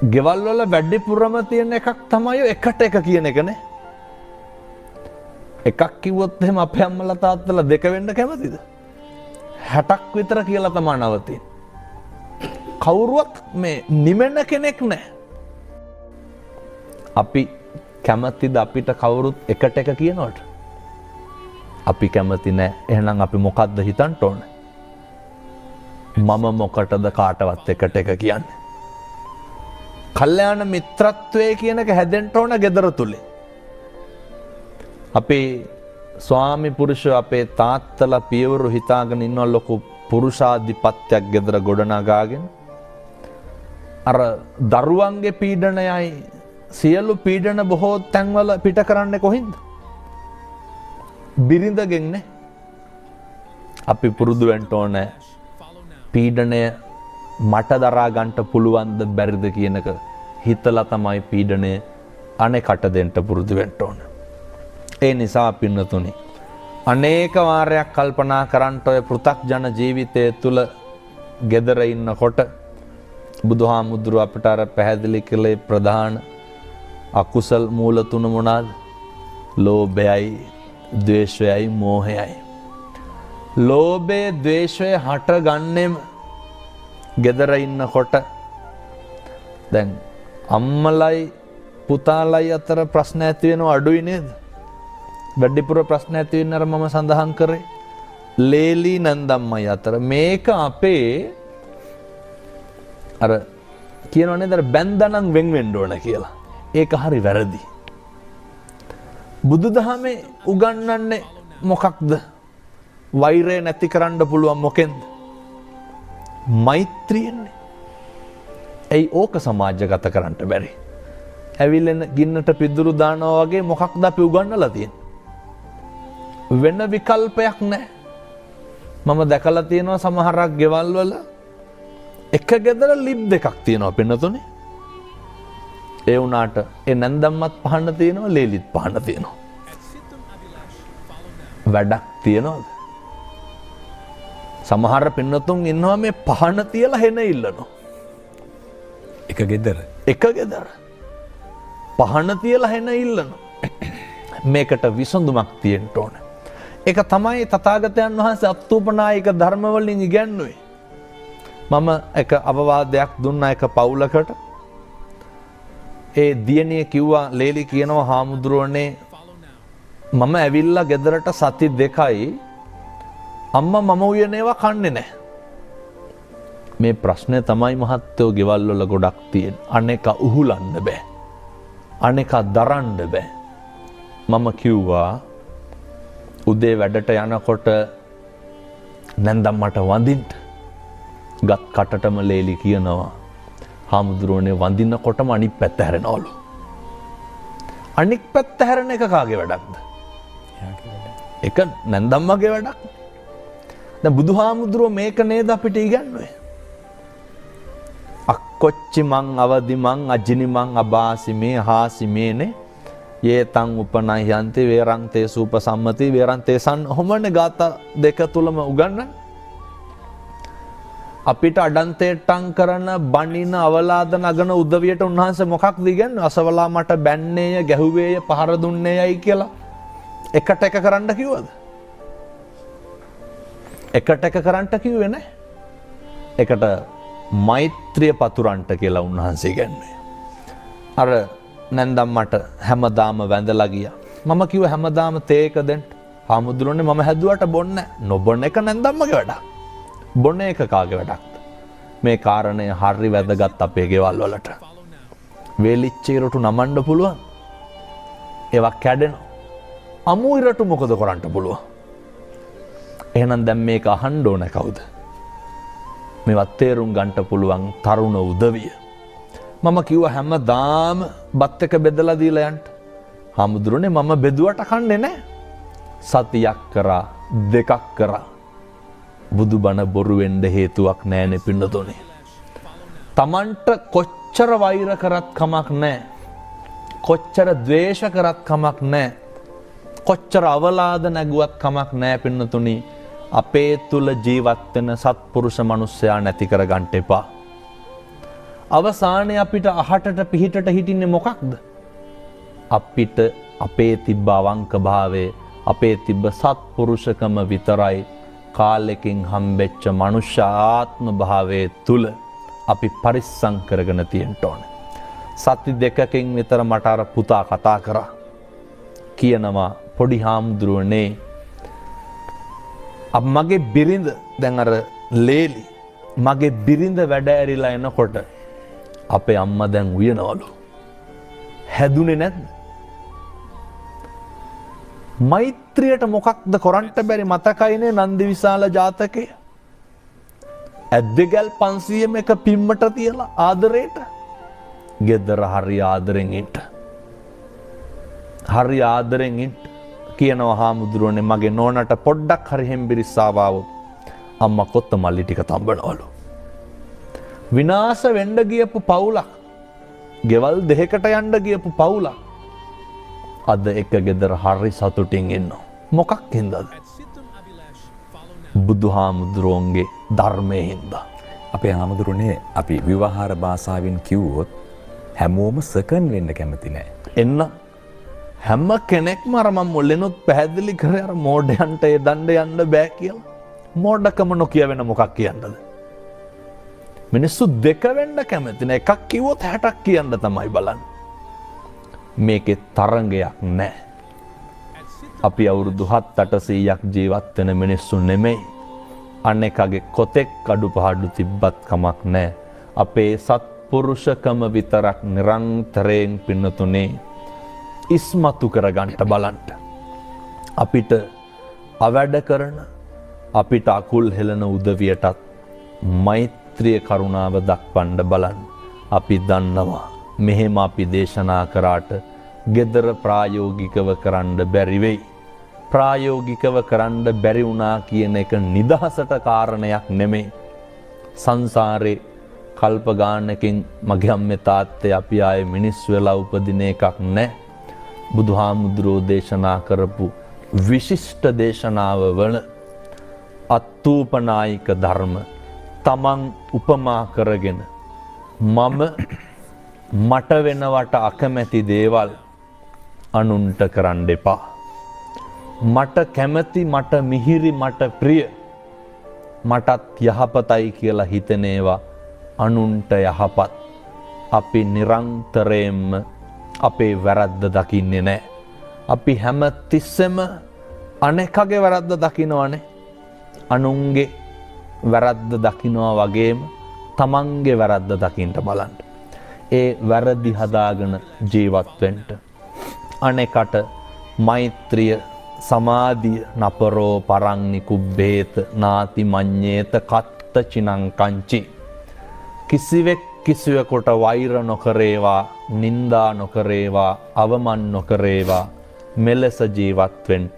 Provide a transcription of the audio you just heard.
ගෙවල් වල වැඩිපුරම තියෙන එකක් තමයි එකට එක කියන එකනේ. එකක් කිව්වොත් එහෙම අපේ අම්මලා තාත්තලා දෙක වෙන්න කැමතිද? 60ක් විතර කියලා තමයි නවතින්නේ. කවුරුවත් මේ නිමෙන කෙනෙක් නැහැ. අපි කැමතිද අපිට කවුරුත් එකට එක කියනවට? අපි කැමති නැහැ. එහෙනම් අපි මොකද්ද හිතන්න ඕනේ? මම මොකටද කාටවත් එකට එක කියන්නේ? කල්යාණ මිත්‍රත්වයේ කියන එක හැදෙන්න ඕන ගෙදර තුලේ. අපේ ස්වාමි පුරුෂය අපේ තාත්තලා පියවරු හිතාගෙන ඉන්න ලොකු පුරුෂාධිපත්‍යයක් ගෙදර ගොඩනගාගෙන අර දරුවන්ගේ පීඩනයයි සියලු පීඩන බොහෝ තැන්වල පිට කරන්නේ කොහින්ද? බිරිඳගෙන් නේ. අපි පුරුදු වෙන්න ඕනේ පීඩනය මට දරා ගන්න පුළුවන්ද බැරිද කියනක හිතලා තමයි පීඩනය අනෙකට දෙන්න පුරුදු වෙන්න ඕනේ. ඒ නිසා පින්නතුනි අනේක වාරයක් කල්පනා කරන්ට ඔය පෘථග්ජන ජීවිතය තුළ gedara ඉන්නකොට බුදුහාමුදුරුව අපිට අර පැහැදිලි කළේ ප්‍රධාන අකුසල් මූල තුන මොනවාද? ලෝභයයි, ද්වේෂයයි, මෝහයයි. ලෝභය, ද්වේෂය හටගන්නෙම gedara ඉන්නකොට දැන් අම්මලයි පුතාලයි අතර ප්‍රශ්න ඇති වෙනව අඩුයි නේද? වැඩිපුර ප්‍රශ්න ඇති වෙන අර මම සඳහන් කරේ ලේලි නන්දම්මයි අතර. මේක අපේ අර කියනවා නේද බැන්දනම් වෙන් වෙන්න ඕන කියලා. ඒක හරි වැරදි. බුදුදහමේ උගන්වන්නේ මොකක්ද? වෛරය නැති කරන්න පුළුවන් මොකෙන්ද? මෛත්‍රියෙන්නේ. ඇයි ඕක සමාජගත කරන්න බැරි? ඇවිල්ලෙන ගින්නට පිදුරු දානවා වගේ මොකක්ද අපි උගන්වලා තියෙන්නේ? වෙන විකල්පයක් නැහැ. මම දැකලා තියෙනවා සමහරක් ගෙවල් වල එක ගෙදර ලිප් දෙකක් තියෙනවා පින්නතුනේ. ඒ වුණාට ඒ නැන්දම්මත් පහන්න තියෙනවා, ලේලිත් පහන්න තියෙනවා. වැඩක් තියනවද? සමහර පින්නතුන් ඉන්නවා මේ පහන තියලා හෙන ඉල්ලනවා. එක ගෙදර. එක ගෙදර. පහන තියලා හෙන ඉල්ලනවා. මේකට විසඳුමක් තියෙන්න ඕන. ඒක තමයි තථාගතයන් වහන්සේ අත්ූපනායක ධර්ම වලින් ඉගැන්වුවේ. මම එක අවවාදයක් දුන්නා එක පවුලකට. ඒ දියණිය කිව්වා ලේලි කියනවා හාමුදුරුවනේ මම ඇවිල්ලා ගෙදරට සති 2යි අම්මා මම උයන ඒවා කන්නේ නැහැ. මේ ප්‍රශ්නේ තමයි මහත්තයෝ ගෙවල් වල ගොඩක් තියෙන. අනේක උහුලන්න බෑ. අනේක දරන්න බෑ. මම කිව්වා උදේ වැඩට යනකොට නැන්දම්මට වඳින්න. ගත් කටටම ලේලි කියනවා හාමුදුරුවනේ වඳිනකොටම අනිත් පැත්ත හැරෙනවලු. අනිත් පැත්ත හැරෙන එක කාගේ වැඩක්ද? ඒක නැන්දම්මගේ වැඩක්. දැන් බුදුහාමුදුරුවෝ මේක නේද අපිට ඉගන්වන්නේ? අක්කොච්චි මං අවදි මං අජිනි මං අබාසි මේ හාසි මේනේ යේතං උපනයන්ති වේරන්තේ සූපසම්මති වේරන්තේ සන් හොමනේ ගාථා දෙක තුලම උගන්වන්නේ. අපිට අඩන්තේට්ටම් කරන බණින අවලාද නගන උදවියට උන්වහන්සේ මොකක්ද ඉගන්නේ? අසවලා මට බැන්නේය, ගැහුවේය, පහර දුන්නේයයි කියලා එකට එක කරන්න කිව්වද? එකට එක කරන්න කිව්වේ නැහැ. එකට මෛත්‍රිය පතුරන්ට කියලා උන්වහන්සේ ඉගන්නේ. අර නැන්දම්මට හැමදාම වැඳලා ගියා. මම කිව්වා හැමදාම තේ එක දෙන්න. හාමුදුරනේ මම හැදුවට බොන්නේ නැහැ. නොබොන එක නැන්දම්මගේ වැඩක්. බොන එක කාගේ වැඩක්ද? මේ කාරණය හරි වැදගත් අපේ ගෙවල් වලට. වේලිච්ච ඉරටු නමන්න පුළුවන්. ඒවා කැඩෙනවා. අමු ඉරටු මොකද කරන්න පුළුවන්? එහෙනම් දැන් මේක අහන්න ඕන කවුද? මේවත් තේරුම් ගන්න පුළුවන් තරුණ උදවිය. මම කිව්වා හැමදාම බත් එක බෙදලා දීලා යන්න. හාමුදුරනේ මම බෙදුවට කන්නේ නැහැ. සතියක් කරා, දෙකක් කරා. බුදුබණ බොරු වෙන්න හේතුවක් නැහැනේ පින්නතෝනේ. Tamanට කොච්චර වෛර කරත් කමක් නැහැ. කොච්චර ද්වේෂ කරත් කමක් නැහැ. කොච්චර අවලාද නැගුවත් කමක් නැහැ පින්නතුනි. අපේ තුල ජීවත් වෙන සත්පුරුෂ මිනිස්සයා නැති කර ගන්න එපා. අවසානයේ අපිට අහටට පිහිටට හිටින්නේ මොකක්ද? අපිට අපේ තිබ්බ අවංක භාවය, අපේ තිබ්බ සත්පුරුෂකම විතරයි කාලෙකින් හම්බෙච්ච මනුෂ්‍ය ආත්ම භාවයේ තුල අපි පරිස්සම් කරගෙන තියෙන්න ඕනේ. සති දෙකකින් විතර මට අර පුතා කතා කරා. කියනවා පොඩි හාමුදුරුවනේ මගේ බිරිඳ දැන් අර ලේලි මගේ බිරිඳ වැඩ ඇරිලා එනකොට අපේ අම්මා දැන් උයනවලු. හැදුනේ නැද්ද? මෛත්‍රියට මොකක්ද කරන්න බැරි මතකයිනේ නන්දිවිශාල ජාතකය. ඇද්දගල් 500ම එක පිම්මට තියලා ආදරේට. ගෙදර හරි ආදරෙන් ඉන්න. හරි ආදරෙන් ඉන්න කියනවා හාමුදුරුවනේ මගේ නෝනට පොඩ්ඩක් හරි හෙම්බිරිස්සාව ආවොත් අම්මා කොත්තමල්ලි ටික තඹනවලු. විනාශ වෙන්න ගියපු පවුලක්, ගෙවල් දෙකකට යන්න ගියපු පවුලක් අද එක ගෙදර හරි සතුටින් ඉන්නවා. මොකක් හින්දාද? බුදුහාමුදුරුවන්ගේ ධර්මයේ හින්දා. අපේ හාමුදුරුවනේ අපි විවාහාර භාෂාවෙන් කිව්වොත් හැමෝම සකන් වෙන්න කැමති නෑ. එන්න හැම කෙනෙක්ම අර මම මුලිනුත් පැහැදිලි කරේ අර මෝඩයන්ට ඒ දණ්ඩ යන්න බෑ කියලා. මෝඩකම නොකිය වෙන මොකක් කියන්නද? මිනිස්සු දෙක වෙන්න කැමති නෑ. එකක් කිව්වොත් 60ක් කියන්න තමයි බලන්නේ. මේකේ තරංගයක් නෑ. අපි අවුරුදු 7-800ක් ජීවත් වෙන මිනිස්සු නෙමෙයි. අනෙකගේ කොතෙක් අඩුපාඩු තිබ්බත් කමක් නෑ. අපේ සත්පුරුෂකම විතරක් නිරන්තරයෙන් පින්නතුනේ ඉස්මතු කරගන්න බලන්න. අපිට අවැඩ කරන, අපිට අකුල් හෙලන උදවියටත් මෛත්‍රිය කරුණාව දක්වන්න බලන්න. අපි දන්නවා මෙහෙම අපි දේශනා කරාට gedara ප්‍රායෝගිකව කරන්න බැරි වෙයි. ප්‍රායෝගිකව කරන්න බැරි වුණා කියන එක නිදහසට කාරණයක් නෙමෙයි. සංසාරේ කල්ප ගානකින් මගේ අම්මේ තාත්තේ අපි ආයේ මිනිස් වෙලා උපදින එකක් නැහැ. බුදුහාමුදුරෝ දේශනා කරපු විශිෂ්ට දේශනාව වන අත්තූපනායික ධර්ම තමන් උපමා කරගෙන මට වෙනවට අකමැති දේවල් අනුන්ට කරන්න එපා. මට කැමති, මට මිහිරි, මට ප්‍රිය, මටත් යහපතයි කියලා හිතන ඒවා අනුන්ට යහපත්. අපි නිරන්තරයෙන්ම අපේ වැරද්ද දකින්නේ නැහැ. අපි හැම තිස්සෙම අනෙකගේ වැරද්ද දකින්නවනේ. අනුන්ගේ වැරද්ද දකින්නවා වගේම තමන්ගේ වැරද්ද දකින්න බලන්න. ඒ වැරදි හදාගෙන ජීවත් වෙන්න. අනෙකට මෛත්‍රිය, සමාධිය නපරෝ පරං නිකුබ්බේත නාති මඤ්ඤේත කත්ත චිනං කංචි. කිසිවෙක් කිසිවෙකුට වෛර නොකරේවා, නින්දා නොකරේවා, අවමන් නොකරේවා. මෙලෙස ජීවත් වෙන්න